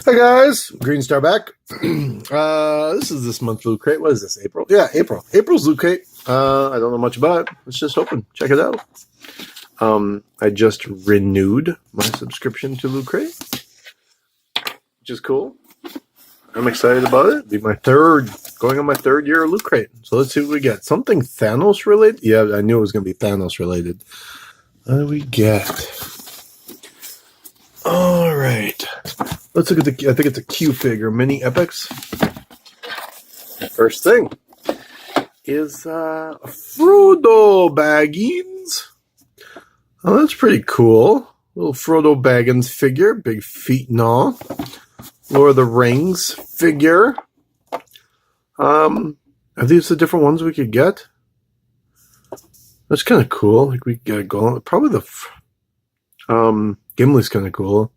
Hi guys, Green Star back. This is this month's Loot Crate. What is this, April? Yeah, April. April's Loot Crate. I don't know much about it. It's just open. Check it out. I just renewed my subscription to Loot Crate, which is cool. I'm excited about it. It'll be going on my third year of Loot Crate. So let's see what we get. Something Thanos related? Yeah, I knew it was going to be Thanos related. What do we get? All right. Let's look at I think it's a Q figure, Mini Epics. First thing is Frodo Baggins. Oh, that's pretty cool. Little Frodo Baggins figure, big feet and all. Lord of the Rings figure. Are these the different ones we could get? That's kind of cool. Like we gotta go. Probably the Gimli's kind of cool.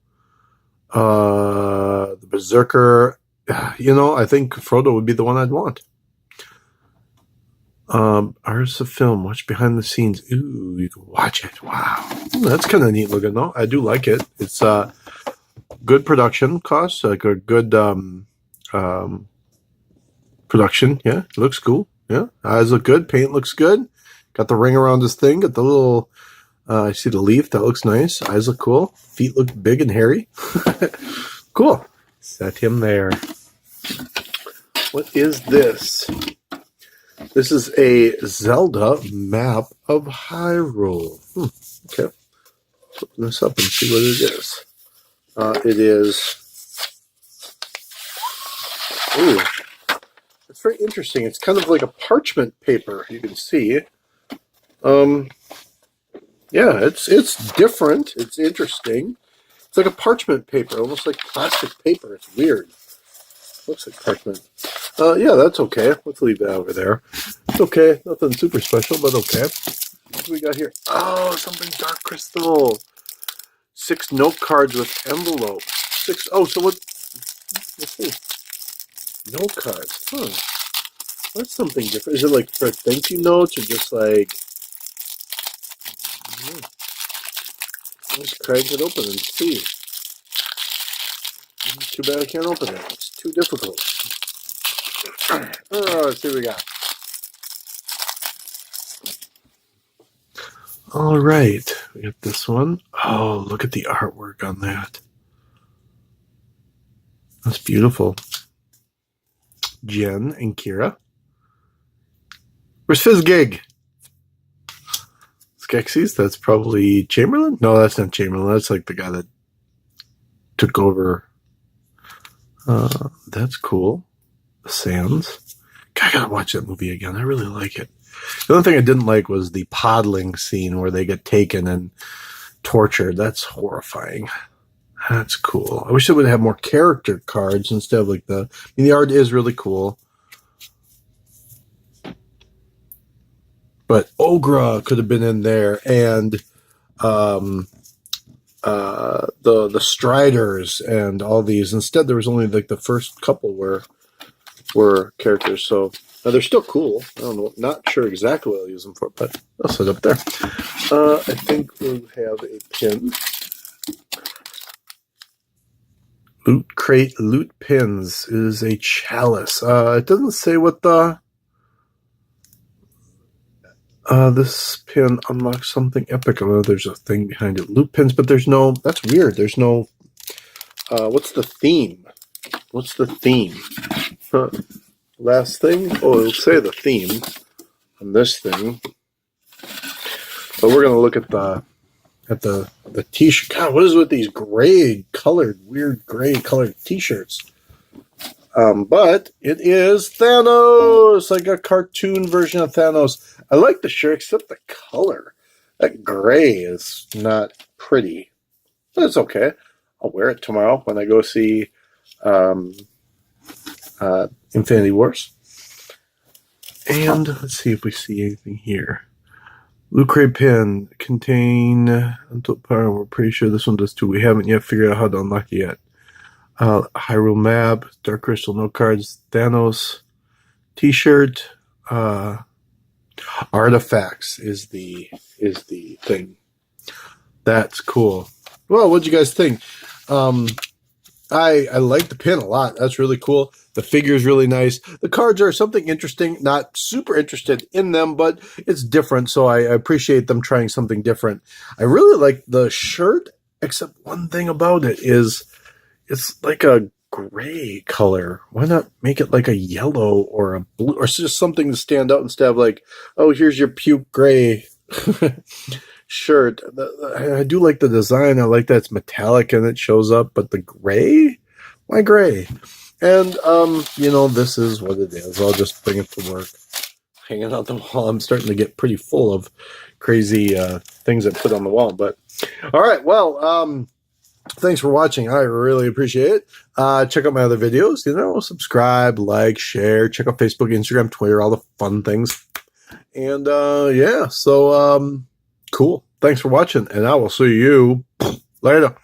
The Berserker. I think Frodo would be the one I'd want. Artists of film. Watch behind the scenes. Ooh, you can watch it. Wow, that's kind of neat looking though. I do like it. It's good production cost. Like a good production. Yeah, it looks cool. Yeah, eyes look good. Paint looks good. Got the ring around this thing. Got the little. I see the leaf. That looks nice. Eyes look cool. Feet look big and hairy. Cool. Set him there. What is this? This is a Zelda map of Hyrule. Okay. Let's open this up and see what it is. It is... Ooh. It's very interesting. It's kind of like a parchment paper, you can see. Yeah, it's different. It's interesting. It's like a parchment paper, almost like plastic paper. It's weird. Looks like parchment. Yeah, that's okay. Let's leave that over there. It's okay. Nothing super special, but okay. What do we got here? Oh, something Dark Crystal. 6 note cards with envelope. 6. Oh, so what? Let's see. Note cards. Huh. That's something different. Is it like for thank you notes or just like... Let's crank it open and see. Too bad I can't open it. It's too difficult. Oh, let's see what we got. All right. We got this one. Oh, look at the artwork on that. That's beautiful. Jen and Kira. Where's Fizzgig? Skeksis? That's probably Chamberlain? No, that's not Chamberlain. That's like the guy that took over. That's cool. The Sands. God, I gotta watch that movie again. I really like it. The only thing I didn't like was the podling scene where they get taken and tortured. That's horrifying. That's cool. I wish they would have more character cards instead of like the art is really cool. But Ogra could have been in there, and the Striders and all these. Instead, there was only like the first couple were characters. So they're still cool. I don't know, not sure exactly what I'll use them for, but I'll set up there. I think we'll have a pin. Loot Crate Loot Pins is a chalice. It doesn't say what the. This pin unlocks something epic. I know there's a thing behind it. Loot pins, but there's no... That's weird. There's no... what's the theme? What's the theme? Last thing? Oh, it'll say the theme on this thing. But we're going to look at the t-shirt. God, what is with these weird gray colored t-shirts? But it is Thanos, like a cartoon version of Thanos. I like the shirt, except the color. That gray is not pretty. But it's okay. I'll wear it tomorrow when I go see Infinity Wars. And let's see if we see anything here. Loot Crate pin contain until power. We're pretty sure this one does too. We haven't yet figured out how to unlock it yet. Hyrule map, Dark Crystal note cards, Thanos t-shirt, artifacts is the thing. That's cool. Well, what'd you guys think? I like the pin a lot. That's really cool. The figure is really nice. The cards are something interesting. Not super interested in them, but it's different. So I appreciate them trying something different. I really like the shirt, except one thing about it is it's like a gray color. Why not make it like a yellow or a blue or just something to stand out instead of like, oh, here's your puke gray shirt. I do like the design. I like that it's metallic and it shows up, but the gray? Why gray? And, this is what it is. I'll just bring it to work. Hanging out the wall. I'm starting to get pretty full of crazy things I put on the wall. But, all right. Well, thanks for watching. I really appreciate it. Check out my other videos. Subscribe, like, share. Check out Facebook, Instagram, Twitter, all the fun things. And, cool. Thanks for watching, and I will see you later.